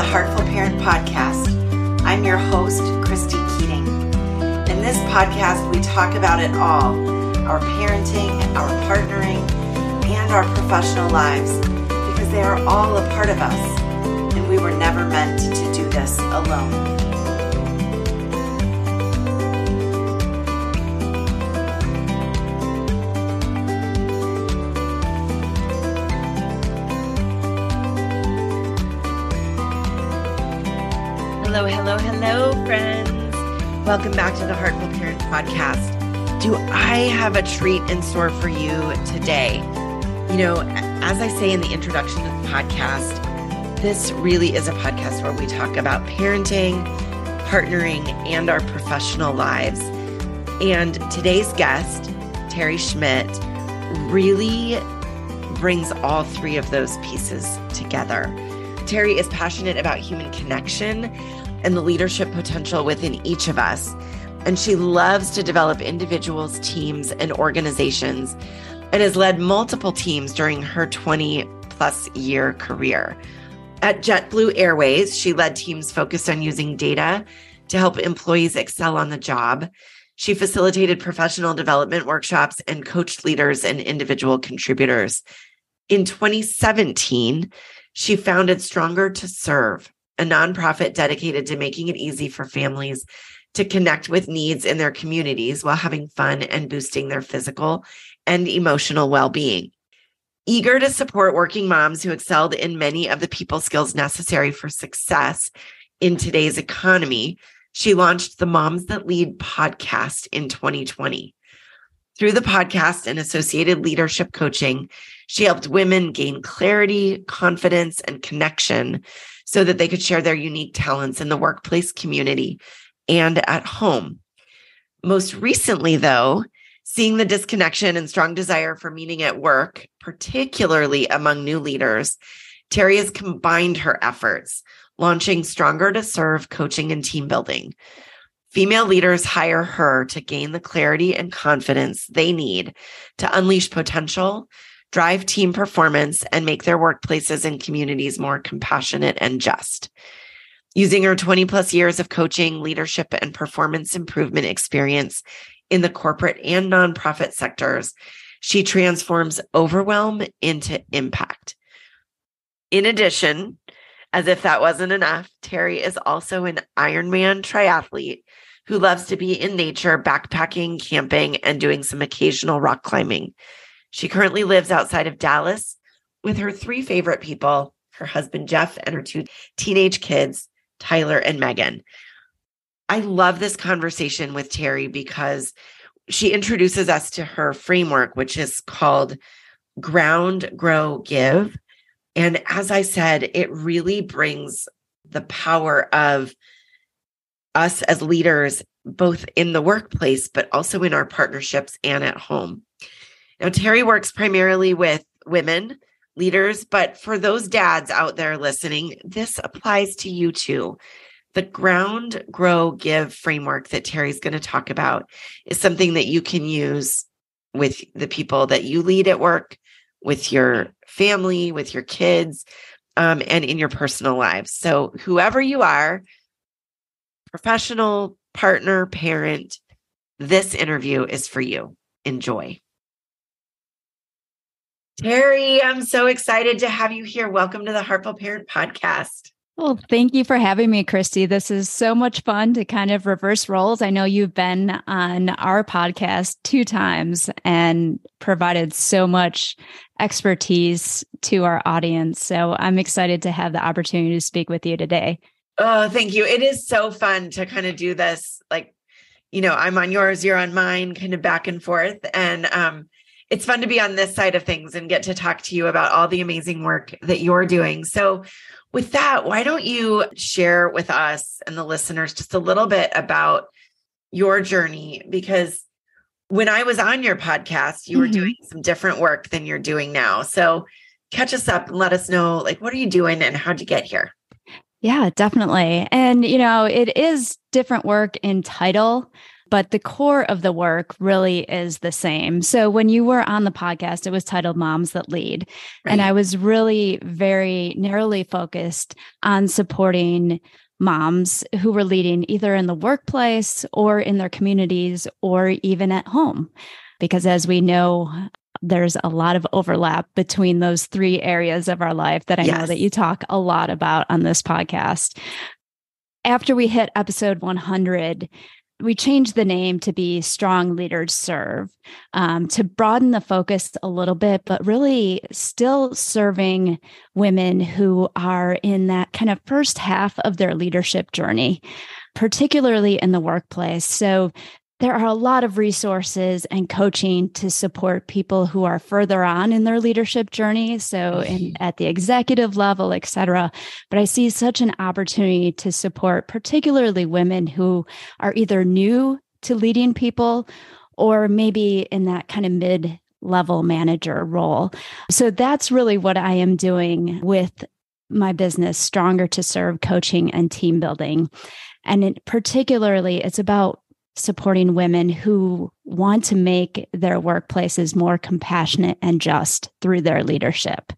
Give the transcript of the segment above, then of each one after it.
Heartful Parent Podcast. I'm your host, Christy Keating. In this podcast, we talk about it all, our parenting, our partnering, and our professional lives, because they are all a part of us, and we were never meant to do this alone. Hello, friends. Welcome back to the Heartful Parent Podcast. Do I have a treat in store for you today? You know, as I say in the introduction to the podcast, this really is a podcast where we talk about parenting, partnering, and our professional lives. And today's guest, Teri Schmidt, really brings all three of those pieces together. Teri is passionate about human connection and the leadership potential within each of us. And she loves to develop individuals, teams, and organizations, and has led multiple teams during her 20-plus year career. At JetBlue Airways, she led teams focused on using data to help employees excel on the job. She facilitated professional development workshops and coached leaders and individual contributors. In 2017, she founded Stronger to Serve, a nonprofit dedicated to making it easy for families to connect with needs in their communities while having fun and boosting their physical and emotional well-being. Eager to support working moms who excelled in many of the people skills necessary for success in today's economy, she launched the Moms That Lead podcast in 2020. Through the podcast and associated leadership coaching, she helped women gain clarity, confidence, and connection so that they could share their unique talents in the workplace community and at home. Most recently, though, seeing the disconnection and strong desire for meaning at work, particularly among new leaders, Teri has combined her efforts, launching Stronger to Serve Coaching and Teambuilding. Female leaders hire her to gain the clarity and confidence they need to unleash potential, drive team performance, and make their workplaces and communities more compassionate and just. Using her 20-plus years of coaching, leadership, and performance improvement experience in the corporate and nonprofit sectors, she transforms overwhelm into impact. In addition, as if that wasn't enough, Teri is also an Ironman triathlete who loves to be in nature, backpacking, camping, and doing some occasional rock climbing. She currently lives outside of Dallas with her three favorite people, her husband, Jeff, and her two teenage kids, Tyler and Megan. I love this conversation with Teri because she introduces us to her framework, which is called Ground, Grow, Give. And as I said, it really brings the power of us as leaders, both in the workplace, but also in our partnerships and at home. Now, Teri works primarily with women leaders, but for those dads out there listening, this applies to you too. The Ground, Grow, Give framework that Teri's going to talk about is something that you can use with the people that you lead at work, with your family, with your kids, and in your personal lives. So whoever you are, professional, partner, parent, this interview is for you. Enjoy. Teri, I'm so excited to have you here. Welcome to the Heartful Parent Podcast. Well, thank you for having me, Christy. This is so much fun to kind of reverse roles. I know you've been on our podcast 2 times and provided so much expertise to our audience. So I'm excited to have the opportunity to speak with you today. Oh, thank you. It is so fun to kind of do this, like, you know, I'm on yours, you're on mine, kind of back and forth. And it's fun to be on this side of things and get to talk to you about all the amazing work that you're doing. So with that, why don't you share with us and the listeners just a little bit about your journey? Because when I was on your podcast, you were doing some different work than you're doing now. So catch us up and let us know, like, what are you doing and how'd you get here? Yeah, definitely. And, you know, it is different work in title, but the core of the work really is the same. So when you were on the podcast, it was titled Moms That Lead. Right. And I was really very narrowly focused on supporting moms who were leading either in the workplace or in their communities or even at home. Because as we know, there's a lot of overlap between those three areas of our life that I know that you talk a lot about on this podcast. After we hit episode 100, we changed the name to be Strong Leaders Serve, to broaden the focus a little bit, but really still serving women who are in that kind of first half of their leadership journey, particularly in the workplace. So there are a lot of resources and coaching to support people who are further on in their leadership journey. So at the executive level, et cetera. But I see such an opportunity to support particularly women who are either new to leading people or maybe in that kind of mid-level manager role. So that's really what I am doing with my business, Stronger to Serve Coaching and Team Building. And particularly, it's about supporting women who want to make their workplaces more compassionate and just through their leadership.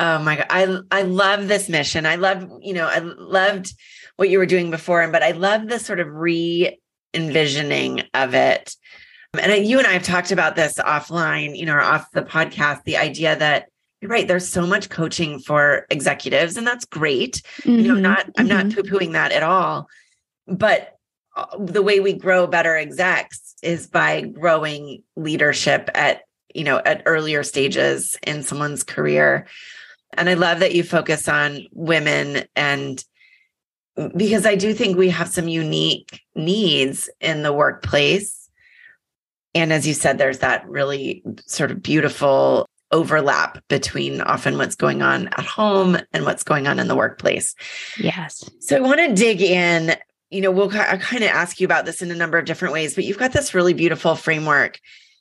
Oh my God. I love this mission. I loved what you were doing before, but I love the sort of re-envisioning of it. And you and I have talked about this offline, or off the podcast, the idea that you're right, there's so much coaching for executives, and that's great. I'm not poo-pooing that at all. But the way we grow better execs is by growing leadership at earlier stages in someone's career. And I love that you focus on women, and because I do think we have some unique needs in the workplace. And as you said, there's that really sort of beautiful overlap between often what's going on at home and what's going on in the workplace. Yes. So I want to dig in. We'll kind of ask you about this in a number of different ways, but you've got this really beautiful framework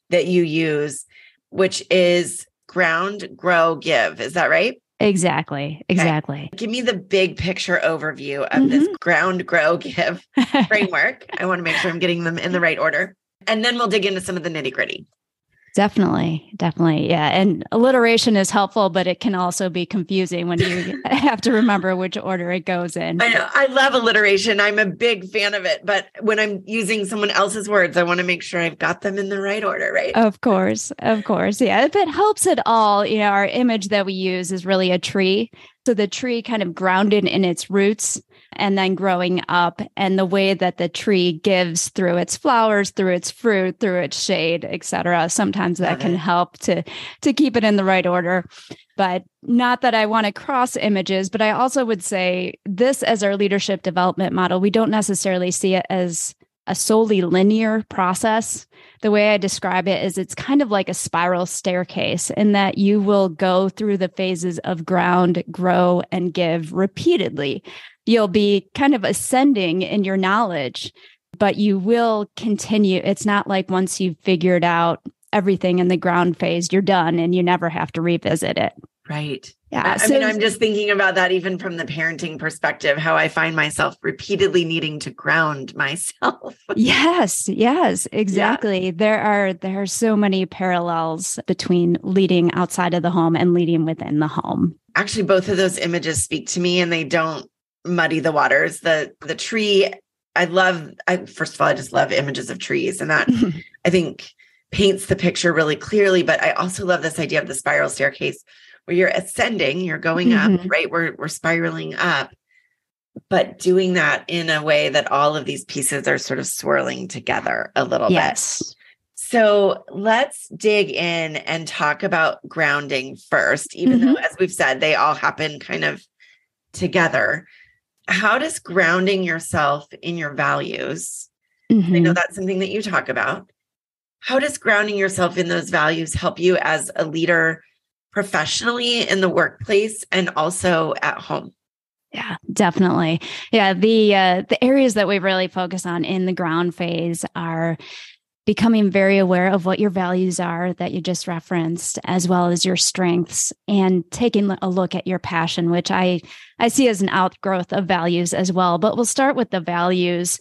that you use, which is ground, grow, give. Is that right? Exactly. Okay. Give me the big picture overview of this ground, grow, give framework. I want to make sure I'm getting them in the right order. And then we'll dig into some of the nitty gritty. Definitely. Yeah. And alliteration is helpful, but it can also be confusing when you have to remember which order it goes in. I know. I love alliteration. I'm a big fan of it. But when I'm using someone else's words, I want to make sure I've got them in the right order, right? Of course. Yeah. If it helps at all, our image that we use is really a tree. So the tree kind of grounded in its roots and then growing up, and the way that the tree gives through its flowers, through its fruit, through its shade, et cetera. Sometimes that can help to keep it in the right order. But not that I want to cross images, but I also would say this as our leadership development model, we don't necessarily see it as a solely linear process. The way I describe it is it's kind of like a spiral staircase in that you will go through the phases of ground, grow, and give repeatedly. You'll be kind of ascending in your knowledge, but you will continue. It's not like once you've figured out everything in the ground phase, you're done and you never have to revisit it. Right. Yeah. I mean, I'm just thinking about that even from the parenting perspective, how I find myself repeatedly needing to ground myself. Yes, exactly. Yeah. There are so many parallels between leading outside of the home and leading within the home. Actually, both of those images speak to me, and they don't muddy the waters. The tree, first of all, I just love images of trees, and that I think paints the picture really clearly. But I also love this idea of the spiral staircase where you're ascending, you're going up, right? We're spiraling up, but doing that in a way that all of these pieces are sort of swirling together a little bit. So let's dig in and talk about grounding first, even though, as we've said, they all happen kind of together. How does grounding yourself in your values, I know that's something that you talk about. How does grounding yourself in those values help you as a leader professionally in the workplace and also at home? Yeah, definitely. Yeah, the areas that we really focus on in the ground phase are becoming very aware of what your values are that you just referenced, as well as your strengths, and taking a look at your passion, which I see as an outgrowth of values as well. But we'll start with the values.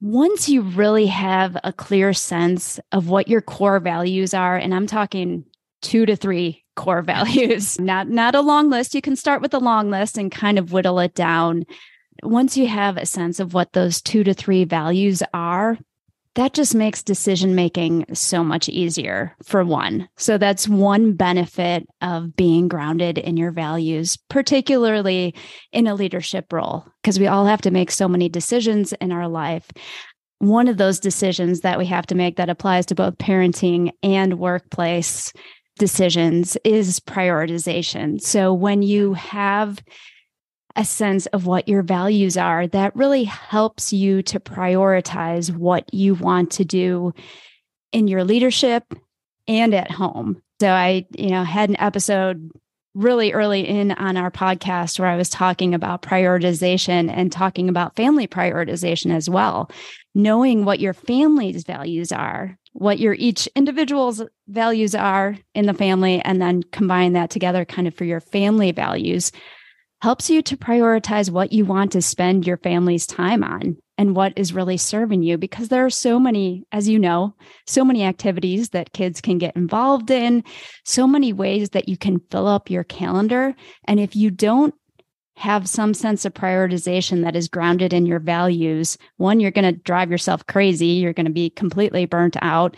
once you really have a clear sense of what your core values are, and I'm talking 2 to 3 core values, not a long list. You can start with a long list and kind of whittle it down. Once you have a sense of what those 2 to 3 values are, that just makes decision-making so much easier, for one. So that's one benefit of being grounded in your values, particularly in a leadership role, because we all have to make so many decisions in our life. One of those decisions that we have to make that applies to both parenting and workplace decisions is prioritization. So when you have a sense of what your values are, that really helps you to prioritize what you want to do in your leadership and at home. So I, had an episode really early in on our podcast where I was talking about prioritization and talking about family prioritization as well. Knowing what your family's values are, what your each individual's values are in the family, and then combine that together kind of for your family values helps you to prioritize what you want to spend your family's time on and what is really serving you, because there are so many, as you know, so many activities that kids can get involved in, so many ways that you can fill up your calendar. And if you don't have some sense of prioritization that is grounded in your values, one, you're going to drive yourself crazy. You're going to be completely burnt out.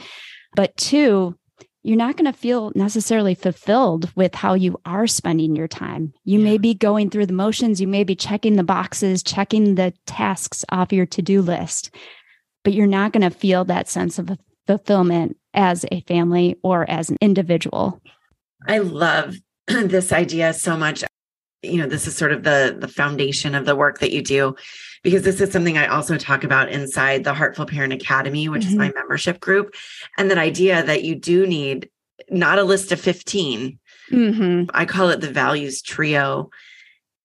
But two, you're not going to feel necessarily fulfilled with how you are spending your time. You may be going through the motions. You may be checking the boxes, checking the tasks off your to-do list, but you're not going to feel that sense of fulfillment as a family or as an individual. I love this idea so much. This is sort of the foundation of the work that you do, because this is something I also talk about inside the Heartful Parent Academy, which is my membership group. And that idea that you do need not a list of 15. I call it the values trio.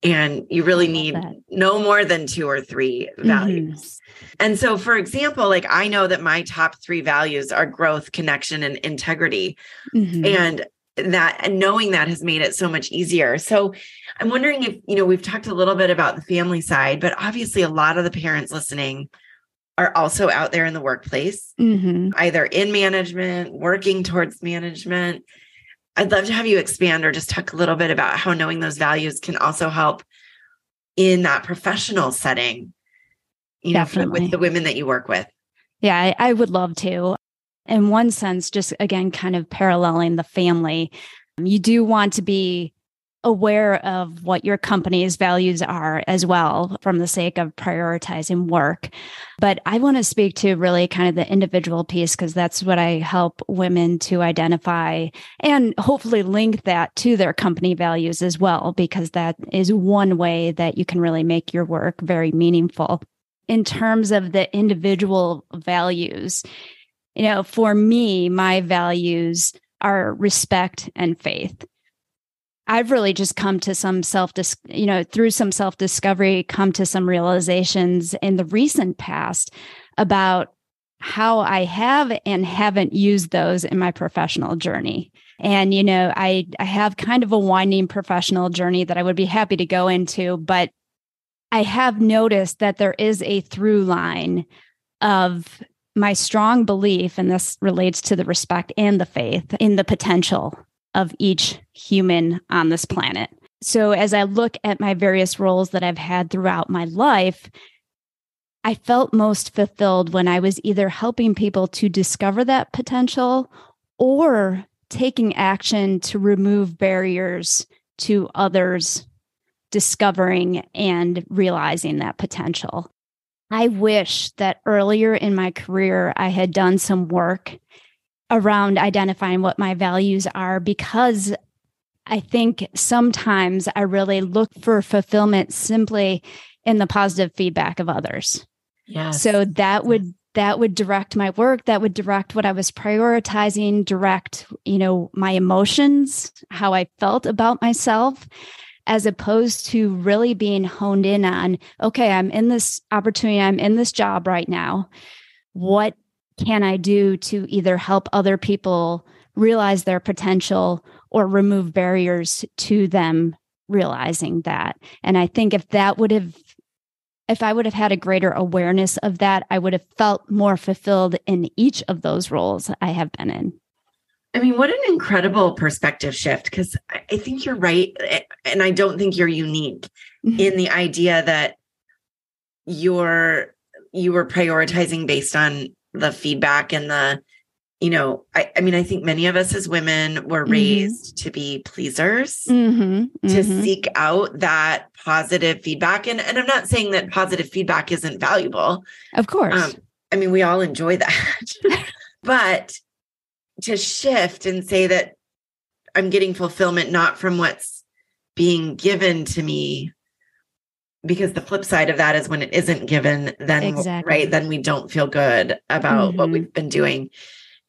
And you really need no more than 2 or 3 values. And so, for example, I know that my top 3 values are growth, connection, and integrity. And knowing that has made it so much easier. So I'm wondering if, we've talked a little bit about the family side, but obviously a lot of the parents listening are also out there in the workplace, either in management, working towards management. I'd love to have you expand or just talk a little bit about how knowing those values can also help in that professional setting, with the women that you work with. Yeah, I would love to. In one sense, just again, kind of paralleling the family, you do want to be aware of what your company's values are as well, from the sake of prioritizing work. But I want to speak to really kind of the individual piece, because that's what I help women to identify and hopefully link that to their company values as well, because that is one way that you can really make your work very meaningful. In terms of the individual values, for me, my values are respect and faith. I've really just come to some through some self-discovery, come to some realizations in the recent past about how I have and haven't used those in my professional journey. And, I have kind of a winding professional journey that I would be happy to go into, but I have noticed that there is a through line of my strong belief, and this relates to the respect and the faith in the potential of each human on this planet. So as I look at my various roles that I've had throughout my life, I felt most fulfilled when I was either helping people to discover that potential or taking action to remove barriers to others discovering and realizing that potential. I wish that earlier in my career, I had done some work around identifying what my values are, because I think sometimes I really look for fulfillment simply in the positive feedback of others. Yes. So that would direct my work, that would direct what I was prioritizing, direct, my emotions, how I felt about myself, as opposed to really being honed in on, okay, I'm in this opportunity, I'm in this job right now. What can I do to either help other people realize their potential or remove barriers to them realizing that? And I think if that would have if I would have had a greater awareness of that, I would have felt more fulfilled in each of those roles I have been in. I mean, what an incredible perspective shift, because I think you're right. And I don't think you're unique in the idea that you were prioritizing based on the feedback and the, I mean, I think many of us as women were raised to be pleasers, to seek out that positive feedback. And I'm not saying that positive feedback isn't valuable. Of course. I mean, we all enjoy that, but to shift and say that I'm getting fulfillment, not from what's being given to me, because the flip side of that is when it isn't given, then right, then we don't feel good about what we've been doing,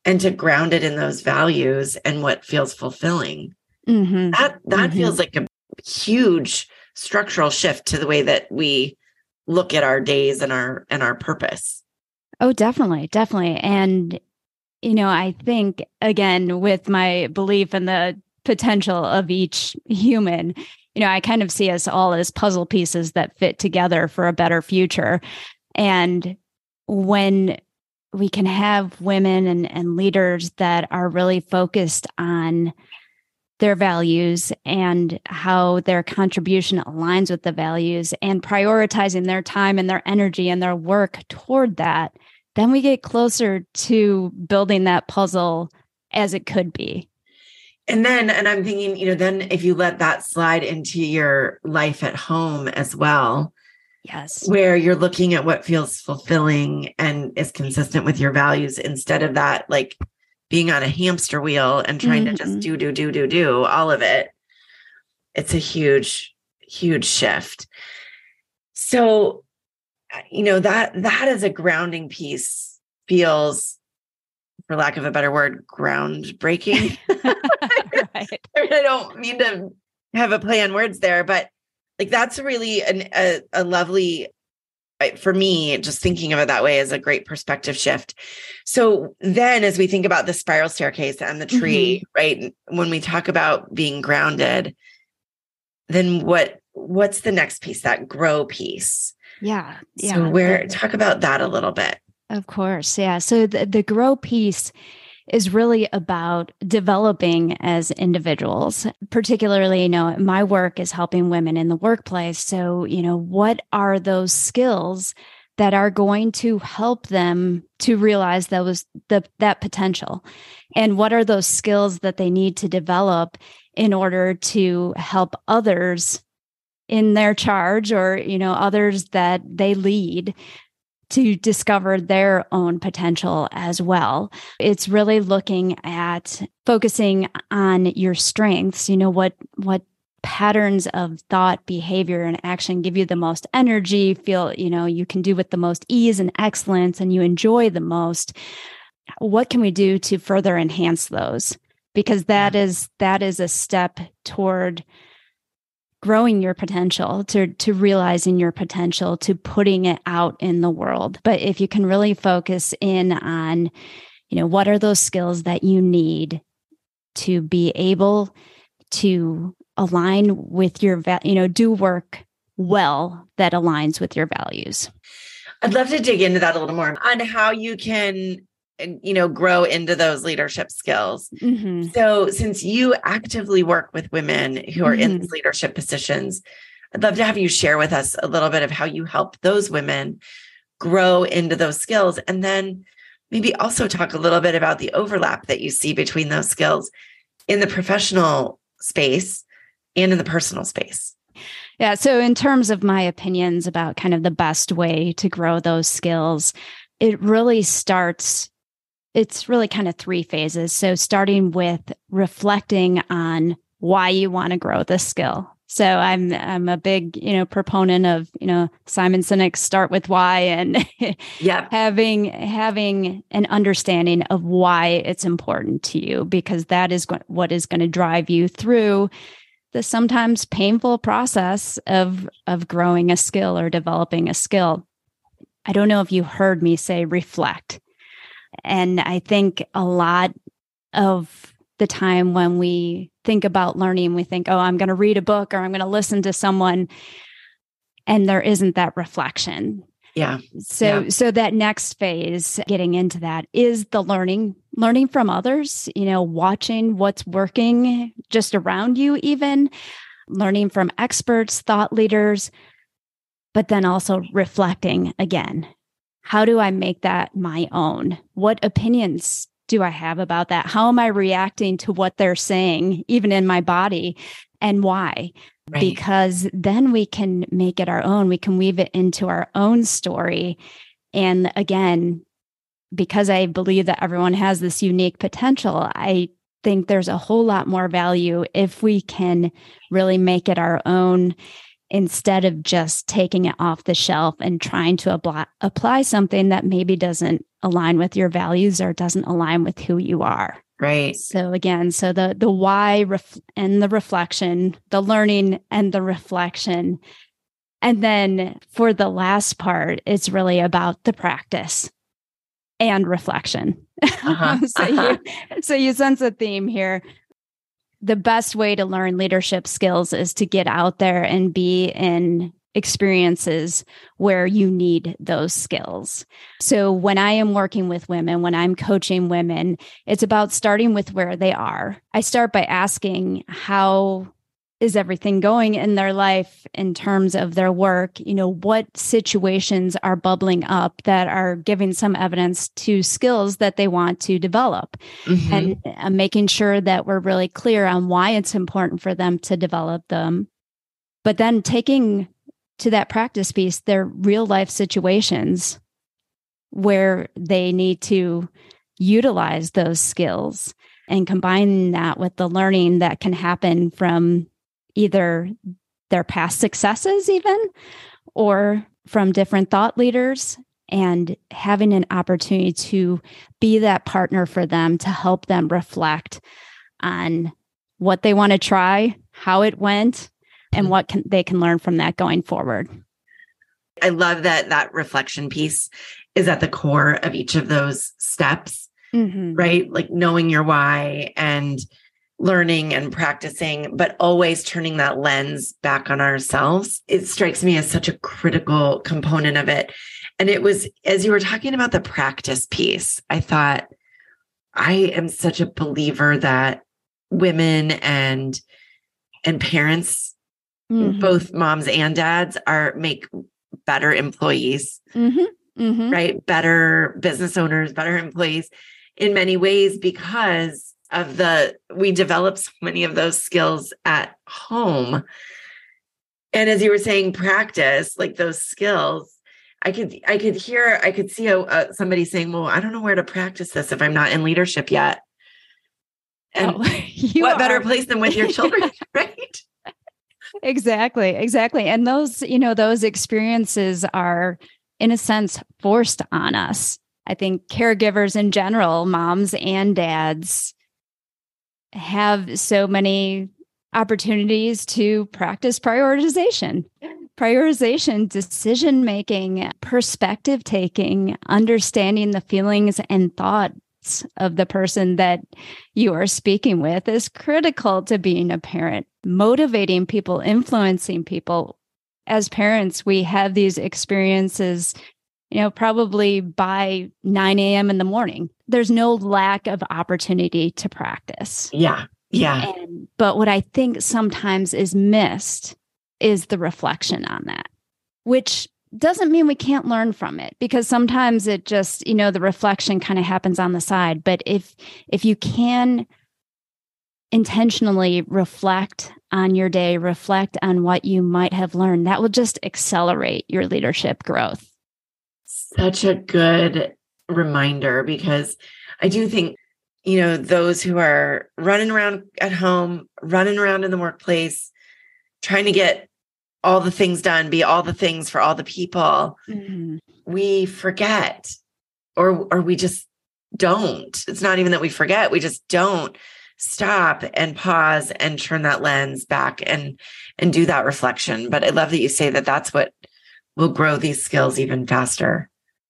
and to ground it in those values and what feels fulfilling. That feels like a huge structural shift to the way that we look at our days and our purpose. Oh, definitely. Definitely. And, I think, again, with my belief in the potential of each human, I kind of see us all as puzzle pieces that fit together for a better future. And when we can have women and leaders that are really focused on their values and how their contribution aligns with the values and prioritizing their time and their energy and their work toward that, then we get closer to building that puzzle as it could be. And I'm thinking, then if you let that slide into your life at home as well, yes, where you're looking at what feels fulfilling and is consistent with your values, instead of that, like being on a hamster wheel and trying to just do all of it. It's a huge, huge shift. So, that as a grounding piece feels, for lack of a better word, groundbreaking. Right. I don't mean to have a play on words there, but like that's really a lovely, for me, just thinking of it that way is a great perspective shift. So then as we think about the spiral staircase and the tree, right, when we talk about being grounded, then what's the next piece, that grow piece? Yeah. So talk about that a little bit. Of course. Yeah. So the grow piece is really about developing as individuals. Particularly, my work is helping women in the workplace. So, what are those skills that are going to help them to realize that potential? And what are those skills that they need to develop in order to help others in their charge or, others that they lead to discover their own potential as well. It's really looking at focusing on your strengths, what patterns of thought, behavior, and action give you the most energy, feel, you can do with the most ease and excellence, and you enjoy the most. What can we do to further enhance those? Because that is a step toward growing your potential, to realizing your potential, to putting it out in the world. But if you can really focus in on, what are those skills that you need to be able to align with your, do work well that aligns with your values. I'd love to dig into that a little more on how you can, grow into those leadership skills. So since you actively work with women who are in these leadership positions, I'd love to have you share with us a little bit of how you help those women grow into those skills. And then maybe also talk a little bit about the overlap that you see between those skills in the professional space and in the personal space. Yeah. So in terms of my opinions about kind of the best way to grow those skills, it's really kind of three phases. So starting with reflecting on why you want to grow this skill. So I'm a big, proponent of, Simon Sinek's start with why, and having an understanding of why it's important to you, because that is what is going to drive you through the sometimes painful process of growing a skill or developing a skill. I don't know if you heard me say reflect. And I think a lot of the time when we think about learning, we think, oh, I'm going to read a book or I'm going to listen to someone. and there isn't that reflection. Yeah. So that next phase, getting into that, is the learning from others, watching what's working just around you, even learning from experts, thought leaders, but then also reflecting again. How do I make that my own? What opinions do I have about that? How am I reacting to what they're saying, even in my body, and why? Right. Because then we can make it our own. We can weave it into our own story. And again, because I believe that everyone has this unique potential, I think there's a whole lot more value if we can really make it our own, instead of just taking it off the shelf and trying to apply something that maybe doesn't align with your values or doesn't align with who you are. Right. So again, the why and the reflection, the learning and the reflection. And then for the last part, it's really about the practice and reflection. So you sense a theme here. The best way to learn leadership skills is to get out there and be in experiences where you need those skills. So when I am working with women, when I'm coaching women, it's about starting with where they are. I start by asking, how is everything going in their life in terms of their work? What situations are bubbling up that are giving some evidence to skills that they want to develop? And making sure that we're really clear on why it's important for them to develop them. But then taking to that practice piece, their real life situations where they need to utilize those skills and combine that with the learning that can happen from either their past successes even, or from different thought leaders, and having an opportunity to be that partner for them to help them reflect on what they want to try, how it went, and what they can learn from that going forward. I love that reflection piece is at the core of each of those steps, right? Like knowing your why and learning and practicing, but always turning that lens back on ourselves. It strikes me as such a critical component of it. And it was, as you were talking about the practice piece, I thought, I am such a believer that women and parents, both moms and dads, make better employees, right? Better business owners, better employees in many ways, because of we develop so many of those skills at home. And as you were saying, practice, like those skills, I could see somebody saying, well, I don't know where to practice this if I'm not in leadership yet. And what better place than with your children, right? Exactly. And those experiences are, in a sense, forced on us. I think caregivers in general, moms and dads, have so many opportunities to practice prioritization, decision-making, perspective taking, understanding the feelings and thoughts of the person that you are speaking with is critical to being a parent. Motivating people, influencing people. As parents, we have these experiences, probably by 9 a.m. in the morning. There's no lack of opportunity to practice. Yeah. But what I think sometimes is missed is the reflection on that, which doesn't mean we can't learn from it, because sometimes it just, the reflection kind of happens on the side. But if you can intentionally reflect on your day, reflect on what you might have learned, that will just accelerate your leadership growth. Such a good reminder, because I do think, those who are running around at home, running around in the workplace, trying to get all the things done, be all the things for all the people, we forget, or we just don't. It's not even that we forget, we just don't stop and pause and turn that lens back and do that reflection. But I love that you say that that's what will grow these skills even faster.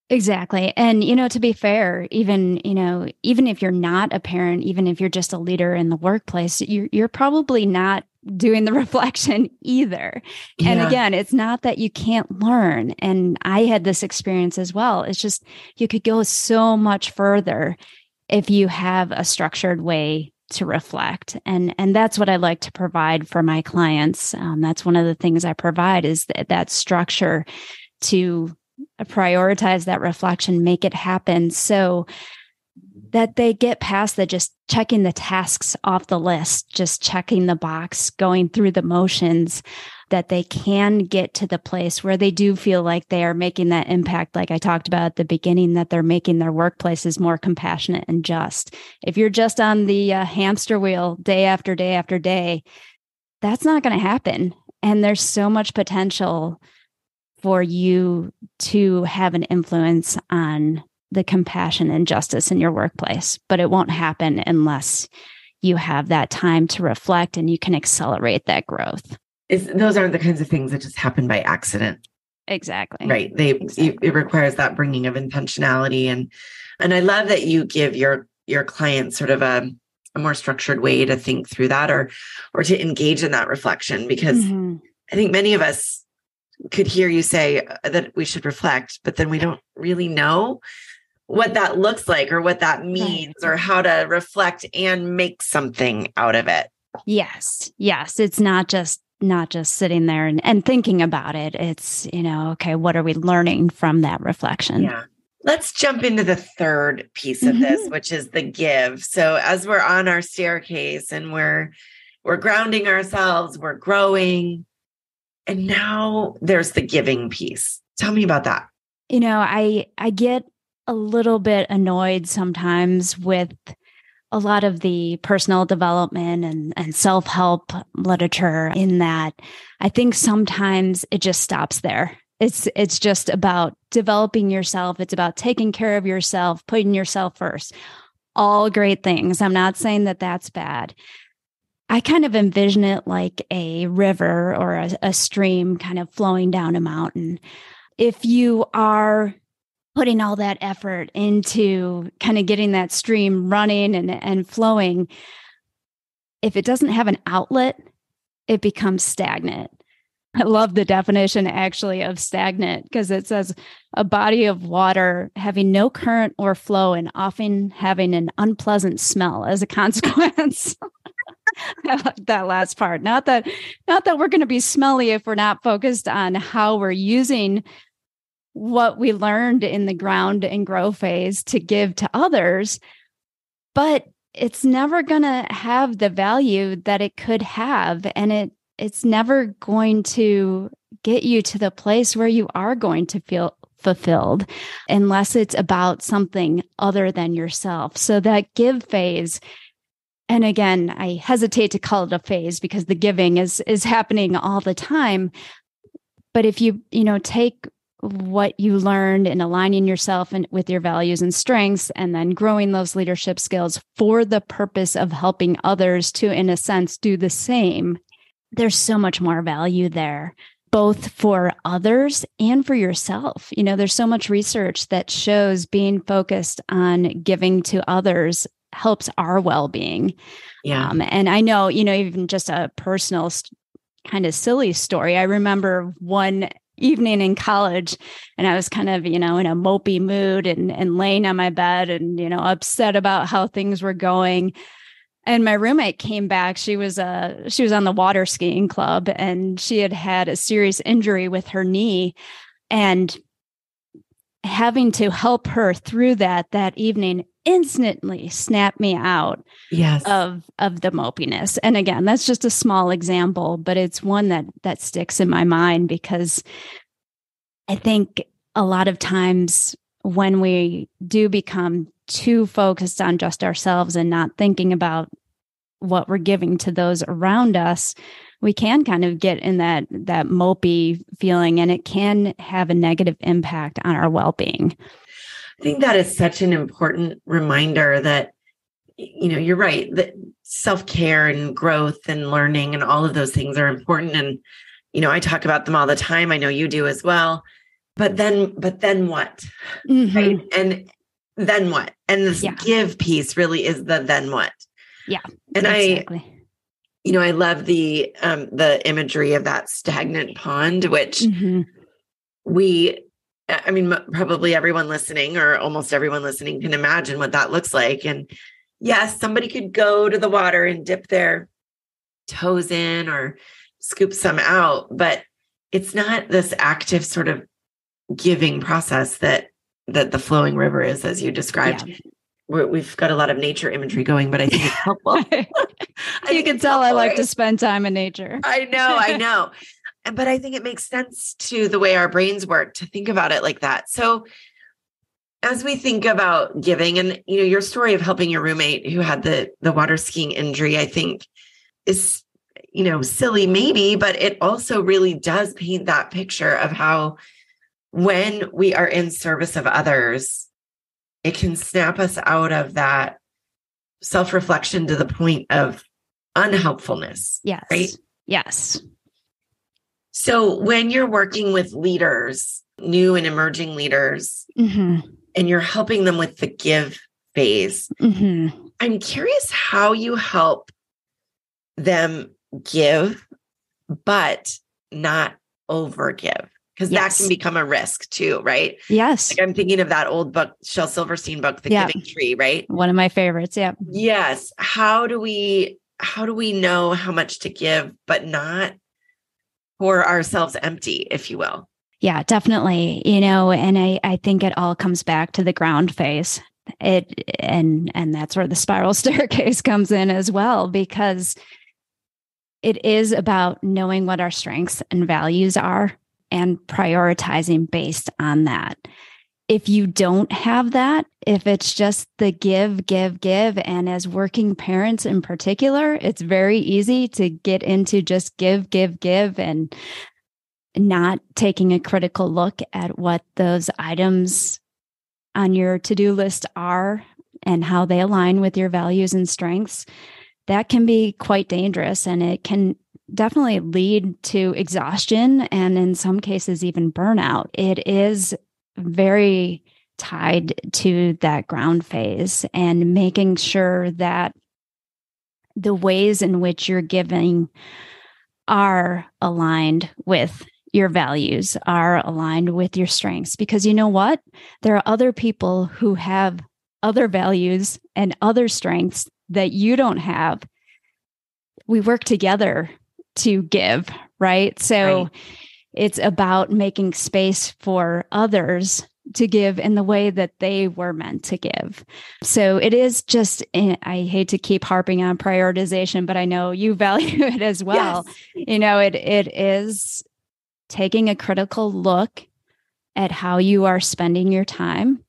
Exactly. And, to be fair, even if you're not a parent, even if you're just a leader in the workplace, you're probably not doing the reflection either. Yeah. And again, it's not that you can't learn. And I had this experience as well. It's just, you could go so much further if you have a structured way to reflect. And that's what I like to provide for my clients. That's one of the things I provide is that structure to prioritize that reflection, make it happen so that they get past the just checking the tasks off the list, just checking the box, going through the motions, that they can get to the place where they do feel like they are making that impact, like I talked about at the beginning, that they're making their workplaces more compassionate and just. If you're just on the hamster wheel day after day after day, that's not going to happen. And there's so much potential for you to have an influence on the compassion and justice in your workplace, but it won't happen unless you have that time to reflect and you can accelerate that growth. Those aren't the kinds of things that just happen by accident. Exactly. Right. It requires that bringing of intentionality. And I love that you give your clients sort of a more structured way to think through that or to engage in that reflection, because I think many of us could hear you say that we should reflect, but then we don't really know what that looks like or what that means or how to reflect and make something out of it. Yes. It's not just sitting there and thinking about it. It's, okay, what are we learning from that reflection? Yeah. Let's jump into the third piece of this, which is the give. So as we're on our staircase and we're grounding ourselves, we're growing, and now there's the giving piece. Tell me about that. I get a little bit annoyed sometimes with a lot of the personal development and self-help literature, in that I think sometimes it just stops there. It's just about developing yourself. It's about taking care of yourself, putting yourself first. All great things. I'm not saying that that's bad. I kind of envision it like a river or a stream kind of flowing down a mountain. If you are putting all that effort into kind of getting that stream running and flowing, if it doesn't have an outlet, it becomes stagnant. I love the definition actually of stagnant, because it says a body of water having no current or flow and often having an unpleasant smell as a consequence. I like that last part. Not that we're going to be smelly if we're not focused on how we're using what we learned in the ground and grow phase to give to others, but it's never going to have the value that it could have. And it's never going to get you to the place where you are going to feel fulfilled unless it's about something other than yourself. So that give phase, and again, I hesitate to call it a phase because the giving is happening all the time. But if you take what you learned in aligning yourself and with your values and strengths, and then growing those leadership skills for the purpose of helping others to, in a sense, do the same, there's so much more value there, both for others and for yourself. There's so much research that shows being focused on giving to others helps our well-being. Yeah. And I know, even just a personal kind of silly story. I remember one evening in college, and I was kind of, in a mopey mood and laying on my bed and, upset about how things were going. And my roommate came back. She was on the water skiing club, and she had a serious injury with her knee, and having to help her through that evening instantly snapped me out of the mopiness. And again, that's just a small example, but it's one that sticks in my mind, because I think a lot of times when we do become too focused on just ourselves and not thinking about what we're giving to those around us, we can kind of get in that mopey feeling, and it can have a negative impact on our well-being. I think that is such an important reminder that, you're right, that self-care and growth and learning and all of those things are important. And, I talk about them all the time. I know you do as well. But then what? Right? And then what? And this give piece really is the then what? Yeah. And exactly. I love the imagery of that stagnant pond, which probably everyone listening or almost everyone listening can imagine what that looks like. And yes, somebody could go to the water and dip their toes in or scoop some out, but it's not this active sort of giving process that the flowing river is, as you described. Yeah. We've got a lot of nature imagery going, but I think it's helpful. You can tell I like to spend time in nature. I know. But I think it makes sense to the way our brains work to think about it like that. So as we think about giving, and your story of helping your roommate who had the water skiing injury, I think is, silly maybe, but it also really does paint that picture of how when we are in service of others, it can snap us out of that self-reflection to the point of unhelpfulness. Yes. Right? Yes. So when you're working with leaders, new and emerging leaders, and you're helping them with the give phase, I'm curious how you help them give, but not overgive. Because that can become a risk too, right? Yes. Like I'm thinking of that old book, Shel Silverstein book, The Giving Tree, right? One of my favorites. Yeah. Yes. How do we know how much to give, but not pour ourselves empty, if you will? Yeah, definitely. And I think it all comes back to the ground phase. And that's where the spiral staircase comes in as well, because it is about knowing what our strengths and values are and prioritizing based on that. If you don't have that, if it's just the give, and as working parents in particular, it's very easy to get into just give, and not taking a critical look at what those items on your to-do list are and how they align with your values and strengths. That can be quite dangerous, and it can definitely lead to exhaustion and in some cases even burnout. It is very tied to that ground phase and making sure that the ways in which you're giving are aligned with your values, are aligned with your strengths. Because you know what? There are other people who have other values and other strengths that you don't have. We work together to give, right? So it's about making space for others to give in the way that they were meant to give. So it is just, I hate to keep harping on prioritization, but I know you value it as well. Yes. It is taking a critical look at how you are spending your time,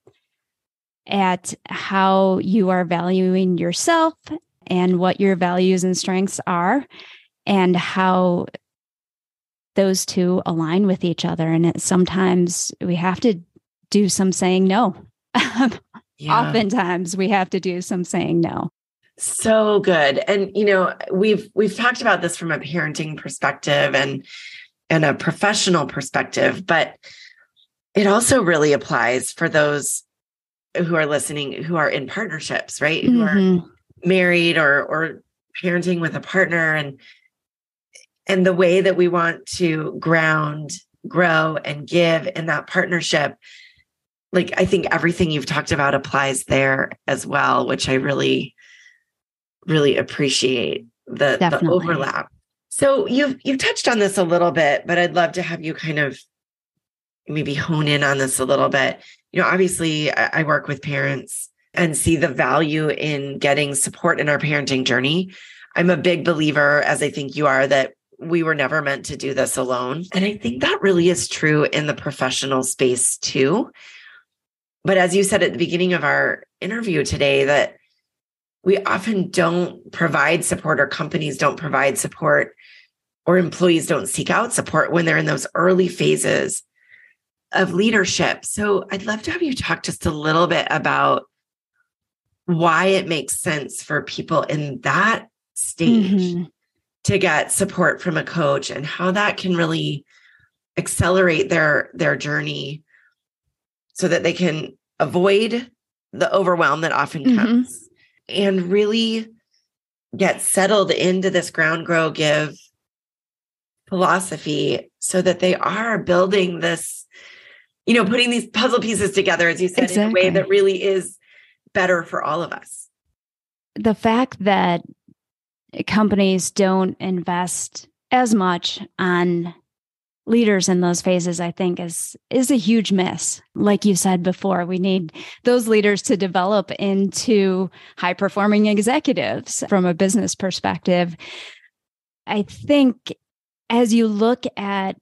at how you are valuing yourself and what your values and strengths are, and how those two align with each other. And sometimes we have to do some saying no. Oftentimes we have to do some saying no. So good. And, we've talked about this from a parenting perspective and a professional perspective, but it also really applies for those who are listening, who are in partnerships, right? Who are married or parenting with a partner, and the way that we want to ground, grow, and give in that partnership. Like, I think everything you've talked about applies there as well, which I really, really appreciate the overlap. So you've touched on this a little bit, but I'd love to have you kind of maybe hone in on this a little bit. Obviously I work with parents and see the value in getting support in our parenting journey. I'm a big believer, as I think you are, that we were never meant to do this alone. And I think that really is true in the professional space too. But as you said at the beginning of our interview today, that we often don't provide support, or companies don't provide support, or employees don't seek out support when they're in those early phases of leadership. So I'd love to have you talk just a little bit about why it makes sense for people in that stage to get support from a coach, and how that can really accelerate their journey so that they can avoid the overwhelm that often comes and really get settled into this ground, grow, give philosophy so that they are building this, putting these puzzle pieces together, as you said, in a way that really is better for all of us. The fact that companies don't invest as much on leaders in those phases, I think is a huge miss. Like you said before, we need those leaders to develop into high-performing executives from a business perspective. I think as you look at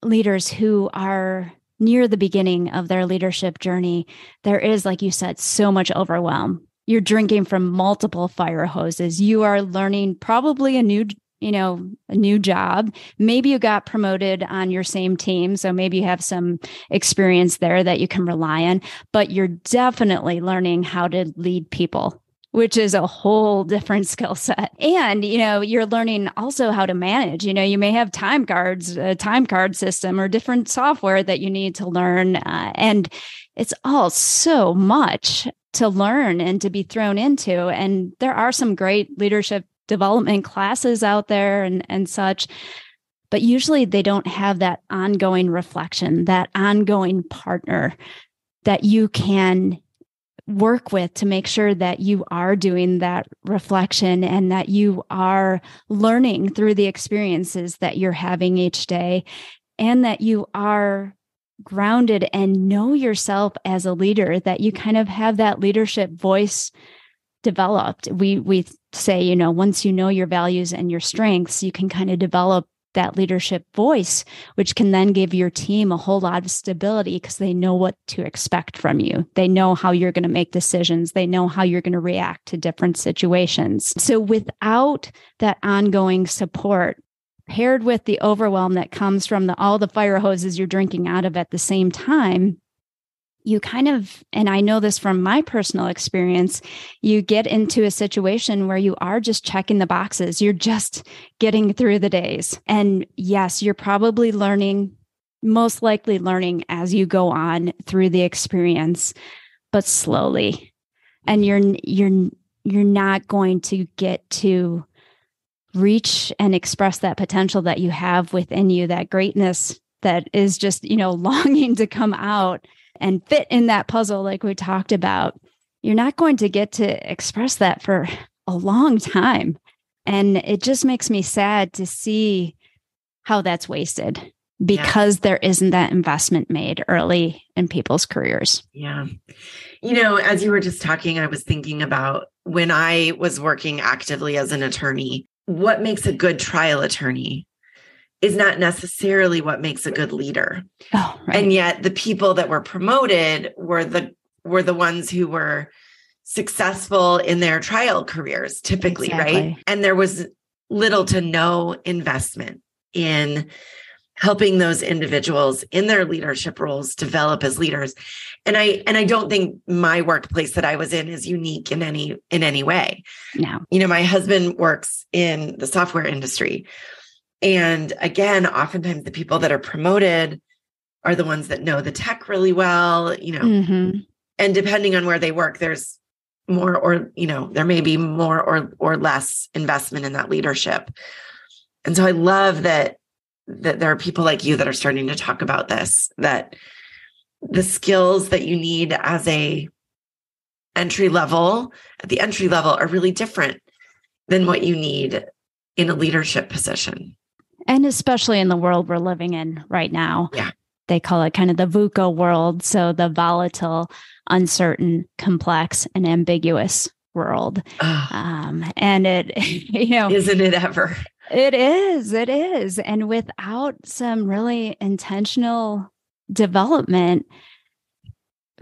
leaders who are near the beginning of their leadership journey, there is, like you said, so much overwhelm. You're drinking from multiple fire hoses. You are learning probably a new job. Maybe you got promoted on your same team, so maybe you have some experience there that you can rely on, but you're definitely learning how to lead people, which is a whole different skill set. And, you're learning also how to manage. You may have time cards, a time card system, or different software that you need to learn. And it's all so much to learn and to be thrown into. And there are some great leadership development classes out there and such, but usually they don't have that ongoing reflection, that ongoing partner that you can work with to make sure that you are doing that reflection and that you are learning through the experiences that you're having each day, and that you are grounded and know yourself as a leader, that you kind of have that leadership voice developed. We say, once you know your values and your strengths, you can kind of develop that leadership voice, which can then give your team a whole lot of stability because they know what to expect from you. They know how you're going to make decisions. They know how you're going to react to different situations. So without that ongoing support, paired with the overwhelm that comes from all the fire hoses you're drinking out of at the same time, you kind of, and I know this from my personal experience, you get into a situation where you are just checking the boxes. You're just getting through the days. And yes, you're probably most likely learning as you go on through the experience, but slowly. And you're not going to get to reach and express that potential that you have within you, that greatness that is just, longing to come out and fit in that puzzle like we talked about. You're not going to get to express that for a long time. And it just makes me sad to see how that's wasted because there isn't that investment made early in people's careers. Yeah. As you were just talking, I was thinking about when I was working actively as an attorney, what makes a good trial attorney is not necessarily what makes a good leader. Oh, right. And yet the people that were promoted were the ones who were successful in their trial careers, typically, right? And there was little to no investment in helping those individuals in their leadership roles develop as leaders. And I don't think my workplace that I was in is unique in any way. No. My husband works in the software industry. And again, oftentimes the people that are promoted are the ones that know the tech really well, Mm-hmm. And depending on where they work, there's more or, there may be more or less investment in that leadership. And so I love that there are people like you that are starting to talk about this, that the skills that you need as at the entry level are really different than what you need in a leadership position. And especially in the world we're living in right now. Yeah. They call it kind of the VUCA world. So the volatile, uncertain, complex, and ambiguous world. And it, isn't it ever? It is. And without some really intentional development,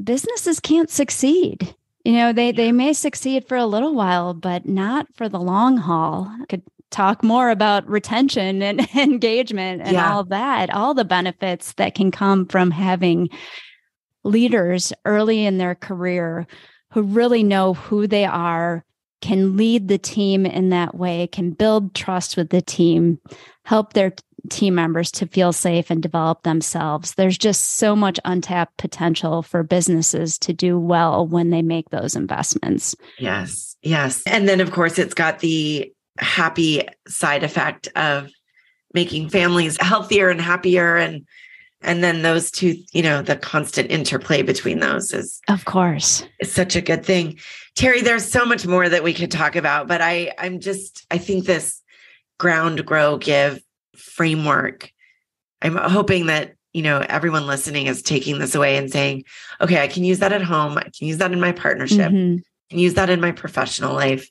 businesses can't succeed. They may succeed for a little while, but not for the long haul. I could talk more about retention and engagement and all that, all the benefits that can come from having leaders early in their career who really know who they are, can lead the team in that way, can build trust with the team, help their team members to feel safe and develop themselves. There's just so much untapped potential for businesses to do well when they make those investments. Yes. Yes. And then of course it's got the happy side effect of making families healthier and happier. And then those two, the constant interplay between those is such a good thing. Teri, there's so much more that we could talk about, but I think this ground, grow, give framework, I'm hoping that, everyone listening is taking this away and saying, okay, I can use that at home. I can use that in my partnership. I can use that in my professional life.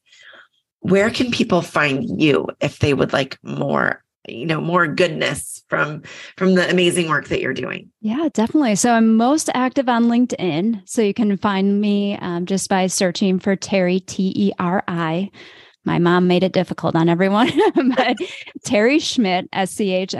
Where can people find you if they would like more goodness from the amazing work that you're doing? Yeah, definitely. So I'm most active on LinkedIn. So you can find me just by searching for Teri, Teri. My mom made it difficult on everyone, but Teri Schmidt, Schmidt.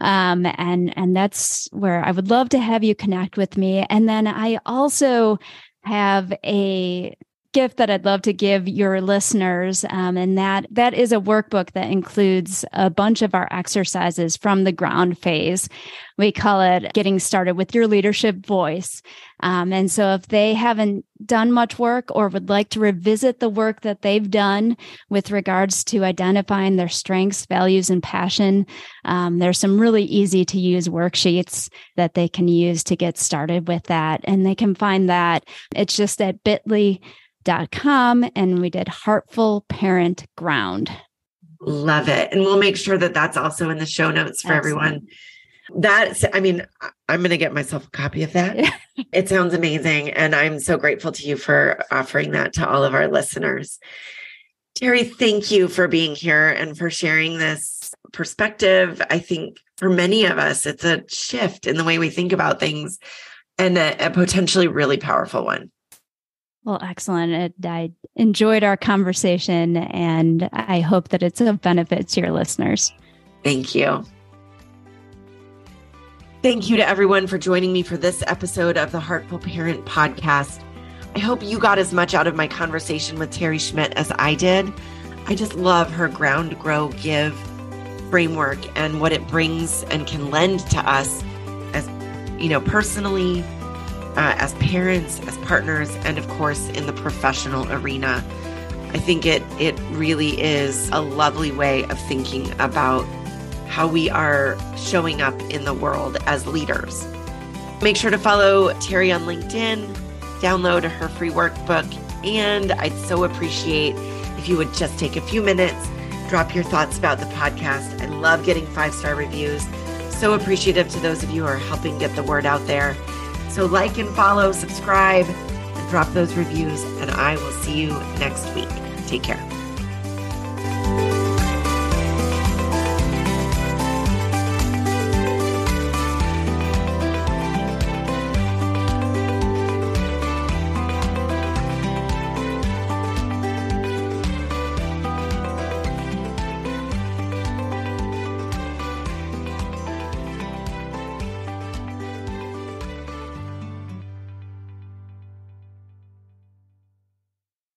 And that's where I would love to have you connect with me. And then I also have a gift that I'd love to give your listeners. And that is a workbook that includes a bunch of our exercises from the ground phase. We call it Getting Started with Your Leadership Voice. And so if they haven't done much work or would like to revisit the work that they've done with regards to identifying their strengths, values, and passion, there's some really easy to use worksheets that they can use to get started with that. And they can find that. It's just at bit.ly.com, and we did Heartful Parent Ground. Love it. And we'll make sure that that's also in the show notes for everyone. I'm going to get myself a copy of that. It sounds amazing. And I'm so grateful to you for offering that to all of our listeners. Teri, thank you for being here and for sharing this perspective. I think for many of us, it's a shift in the way we think about things and a potentially really powerful one. Well, excellent. I enjoyed our conversation, and I hope that it's of benefit to your listeners. Thank you. Thank you to everyone for joining me for this episode of the Heartful Parent Podcast. I hope you got as much out of my conversation with Teri Schmidt as I did. I just love her ground, grow, give framework and what it brings and can lend to us as, personally, as parents, as partners, and of course, in the professional arena. I think it really is a lovely way of thinking about how we are showing up in the world as leaders. Make sure to follow Teri on LinkedIn, download her free workbook, and I'd so appreciate if you would just take a few minutes, drop your thoughts about the podcast. I love getting 5-star reviews. So appreciative to those of you who are helping get the word out there. So like and follow, subscribe, and drop those reviews, and I will see you next week. Take care.